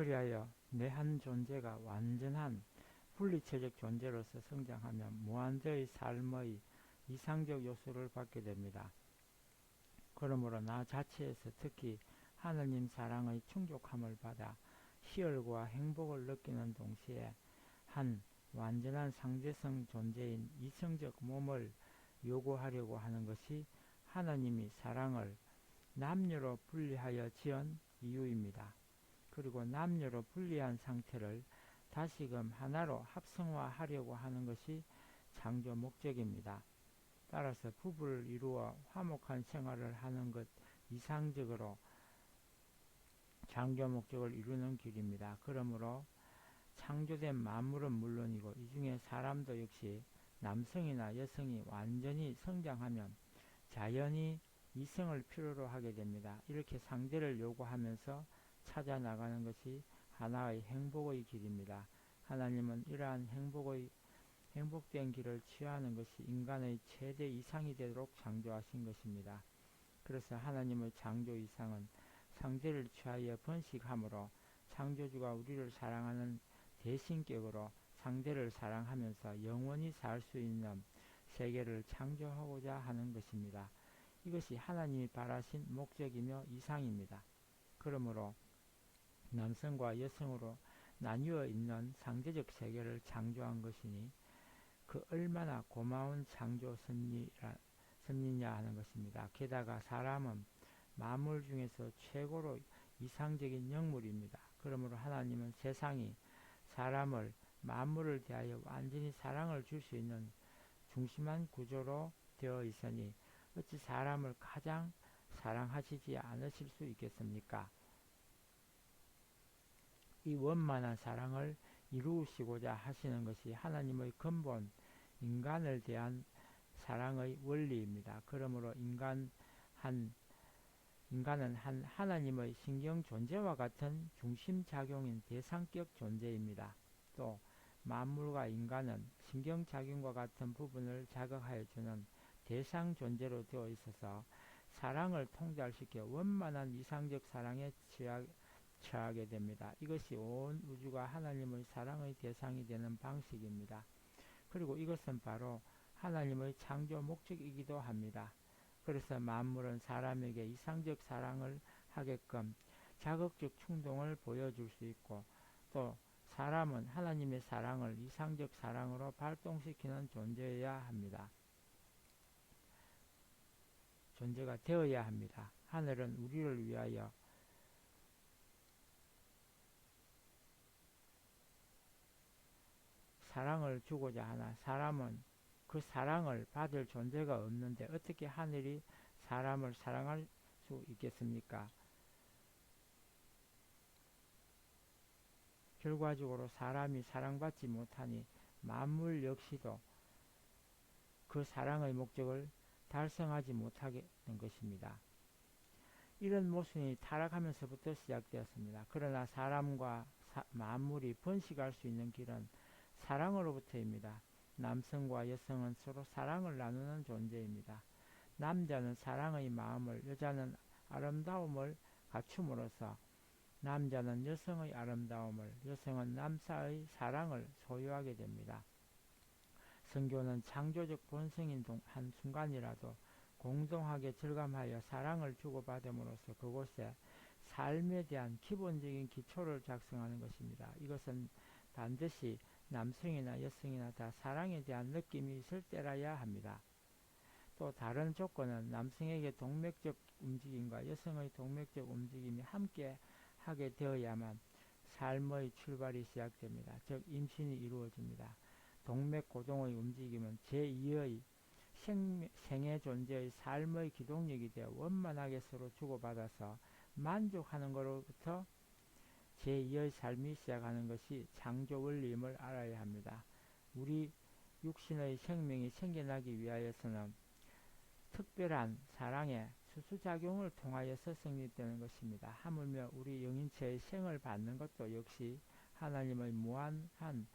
그리하여 내 한 존재가 완전한 분리체적 존재로서 성장하면 무한대의 삶의 이상적 요소를 받게 됩니다. 그러므로 나 자체에서 특히 하느님 사랑의 충족함을 받아 희열과 행복을 느끼는 동시에 한 완전한 상대성 존재인 이성적 몸을 요구하려고 하는 것이 하나님이 사랑을 남녀로 분리하여 지은 이유입니다. 그리고 남녀로 분리한 상태를 다시금 하나로 합성화하려고 하는 것이 창조 목적입니다. 따라서 부부를 이루어 화목한 생활을 하는 것 이상적으로 창조 목적을 이루는 길입니다. 그러므로 창조된 만물은 물론이고 이 중에 사람도 역시 남성이나 여성이 완전히 성장하면 자연히 이성을 필요로 하게 됩니다. 이렇게 상대를 요구하면서 찾아 나가는 것이 하나의 행복의 길입니다. 하나님은 이러한 행복된 길을 취하는 것이 인간의 최대 이상이 되도록 창조하신 것입니다. 그래서 하나님의 창조 이상은 상대를 취하여 번식함으로 창조주가 우리를 사랑하는 대신격으로 상대를 사랑하면서 영원히 살 수 있는 세계를 창조하고자 하는 것입니다. 이것이 하나님이 바라신 목적이며 이상입니다. 그러므로 남성과 여성으로 나뉘어 있는 상대적 세계를 창조한 것이니 그 얼마나 고마운 창조 섭리냐 하는 것입니다. 게다가 사람은 만물 중에서 최고로 이상적인 영물입니다. 그러므로 하나님은 세상이 사람을 만물을 대하여 완전히 사랑을 줄 수 있는 중심한 구조로 되어 있으니 어찌 사람을 가장 사랑하시지 않으실 수 있겠습니까? 이 원만한 사랑을 이루시고자 하시는 것이 하나님의 근본 인간을 대한 사랑의 원리입니다. 그러므로 인간은 한 하나님의 신경 존재와 같은 중심작용인 대상격 존재입니다. 또 만물과 인간은 신경작용과 같은 부분을 자극하여 주는 대상 존재로 되어 있어서 사랑을 통달시켜 원만한 이상적 사랑에 처하게 됩니다. 이것이 온 우주가 하나님의 사랑의 대상이 되는 방식입니다. 그리고 이것은 바로 하나님의 창조 목적이기도 합니다. 그래서 만물은 사람에게 이상적 사랑을 하게끔 자극적 충동을 보여줄 수 있고 또 사람은 하나님의 사랑을 이상적 사랑으로 발동시키는 존재가 되어야 합니다. 하늘은 우리를 위하여 사랑을 주고자 하나 사람은 그 사랑을 받을 존재가 없는데 어떻게 하늘이 사람을 사랑할 수 있겠습니까? 결과적으로 사람이 사랑받지 못하니 만물 역시도 그 사랑의 목적을 달성하지 못하게 된 것입니다. 이런 모순이 타락하면서부터 시작되었습니다. 그러나 사람과 만물이 번식할 수 있는 길은 사랑으로부터입니다. 남성과 여성은 서로 사랑을 나누는 존재입니다. 남자는 사랑의 마음을, 여자는 아름다움을 갖춤으로써 남자는 여성의 아름다움을, 여성은 남자의 사랑을 소유하게 됩니다. 성교는 창조적 본성인 한 순간이라도 공동하게 절감하여 사랑을 주고받음으로써 그곳에 삶에 대한 기본적인 기초를 작성하는 것입니다. 이것은 반드시 남성이나 여성이나 다 사랑에 대한 느낌이 있을 때라야 합니다. 또 다른 조건은 남성에게 동맥적 움직임과 여성의 동맥적 움직임이 함께 하게 되어야만 삶의 출발이 시작됩니다. 즉 임신이 이루어집니다. 동맥고동의 움직임은 제2의 생애 존재의 삶의 기동력이 되어 원만하게 서로 주고받아서 만족하는 것으로부터 제2의 삶이 시작하는 것이 창조 원리임을 알아야 합니다. 우리 육신의 생명이 생겨나기 위하여서는 특별한 사랑의 수수작용을 통하여서 성립되는 것입니다. 하물며 우리 영인체의 생을 받는 것도 역시 하나님의 무한한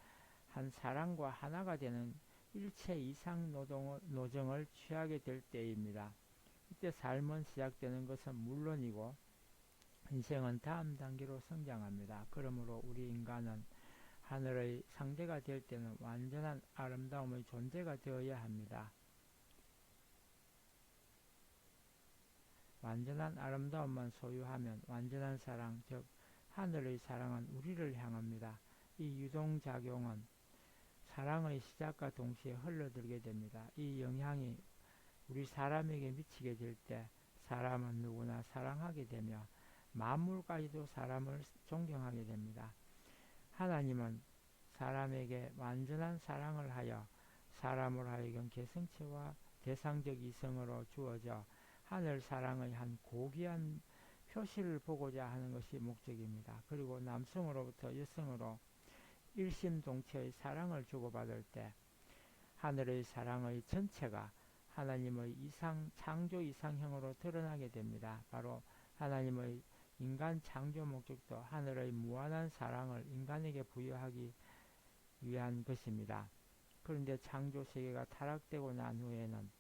사랑과 하나가 되는 일체 이상 노정을 취하게 될 때입니다. 이때 삶은 시작되는 것은 물론이고 인생은 다음 단계로 성장합니다. 그러므로 우리 인간은 하늘의 상대가 될 때는 완전한 아름다움의 존재가 되어야 합니다. 완전한 아름다움만 소유하면 완전한 사랑, 즉 하늘의 사랑은 우리를 향합니다. 이 유동작용은 사랑의 시작과 동시에 흘러들게 됩니다. 이 영향이 우리 사람에게 미치게 될 때 사람은 누구나 사랑하게 되며 만물까지도 사람을 존경하게 됩니다. 하나님은 사람에게 완전한 사랑을 하여 사람으로 하여금 개성체와 대상적 이성으로 주어져 하늘 사랑의 한 고귀한 표시를 보고자 하는 것이 목적입니다. 그리고 남성으로부터 여성으로 일심동체의 사랑을 주고받을 때 하늘의 사랑의 전체가 하나님의 창조 이상형으로 드러나게 됩니다. 바로 하나님의 인간 창조 목적도 하늘의 무한한 사랑을 인간에게 부여하기 위한 것입니다. 그런데 창조 세계가 타락되고 난 후에는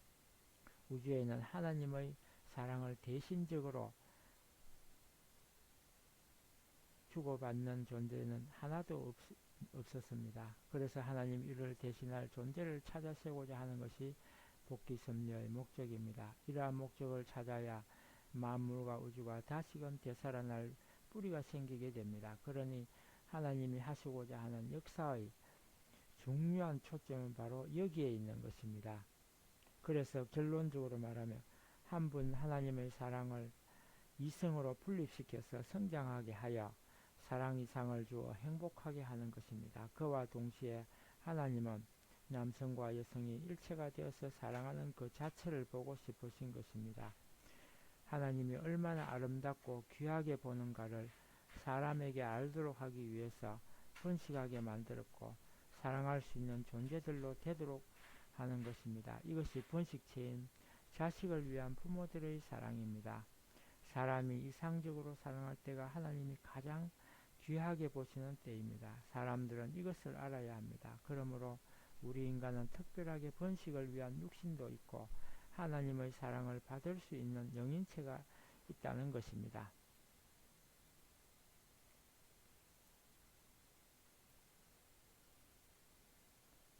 우주에는 하나님의 사랑을 대신적으로 주고받는 존재는 하나도 없었습니다. 그래서 하나님 이를 대신할 존재를 찾아 세우고자 하는 것이 복귀섭리의 목적입니다. 이러한 목적을 찾아야 만물과 우주가 다시금 되살아날 뿌리가 생기게 됩니다. 그러니 하나님이 하시고자 하는 역사의 중요한 초점은 바로 여기에 있는 것입니다. 그래서 결론적으로 말하면 한 분 하나님의 사랑을 이성으로 분립시켜서 성장하게 하여 사랑 이상을 주어 행복하게 하는 것입니다. 그와 동시에 하나님은 남성과 여성이 일체가 되어서 사랑하는 그 자체를 보고 싶으신 것입니다. 하나님이 얼마나 아름답고 귀하게 보는가를 사람에게 알도록 하기 위해서 번식하게 만들었고 사랑할 수 있는 존재들로 되도록 하는 것입니다. 이것이 번식체인 자식을 위한 부모들의 사랑입니다. 사람이 이상적으로 사랑할 때가 하나님이 가장 귀하게 보시는 때입니다. 사람들은 이것을 알아야 합니다. 그러므로 우리 인간은 특별하게 번식을 위한 육신도 있고 하나님의 사랑을 받을 수 있는 영인체가 있다는 것입니다.